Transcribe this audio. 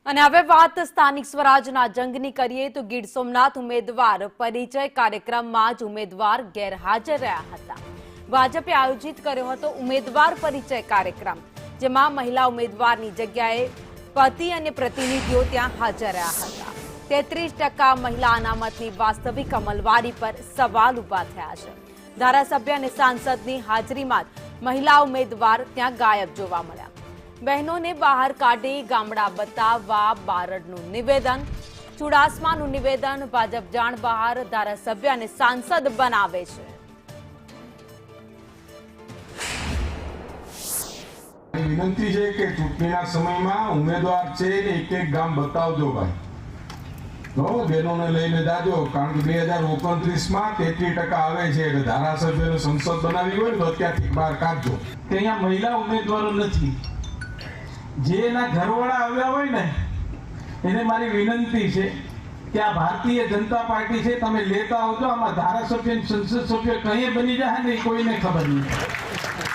અને હવે વાત સ્થાનિક સ્વરાજના જંગની કરીએ તો ગીર સોમનાથ ઉમેદવાર પરિચય કાર્યક્રમમાં જ ઉમેદવાર ગેરહાજર રહ્યા હતા। ભાજપે આયોજિત કર્યો હતો ઉમેદવાર પરિચય કાર્યક્રમ, જેમાં મહિલા ઉમેદવારની જગ્યાએ પતિ અને પ્રતિનિધિઓ ત્યાં હાજર રહ્યા હતા। 33% મહિલા અનામતની વાસ્તવિક અમલવારી પર સવાલ ઉભા થયા છે। ધારાસભ્ય અને સાંસદની હાજરીમાં જ મહિલા ઉમેદવાર ત્યાં ગાયબ જોવા મળ્યા। બહેનોને બહાર કાઢી ગામડા બતાવવા બારડનું નિવેદન, ચુડાસમાનું નિવેદન ભાજપ જાણ બહાર ધારાસભ્ય અને સાંસદ બનાવે છે। વિનંતી છે કે ચૂંટણીના સમયમાં ઉમેદવાર છે એક એક ગામ બતાવજો ભાઈ, બહેનોને લઈને જાજો, કારણ કે 2029માં 33% આવે છે એટલે ધારાસભ્યને સંસદ બનાવી હોય તો અત્યારથી બહાર કાઢજો કે અહીંયા મહિલા ઉમેદવારો નથી। જે એના ઘરવાળા આવ્યા હોય ને એને મારી વિનંતી છે કે આ ભારતીય જનતા પાર્ટી છે, તમે લેતા આવજો। આમાં ધારાસભ્ય સંસદ સભ્ય કઈ બની જાય ને કોઈને ખબર નહીં।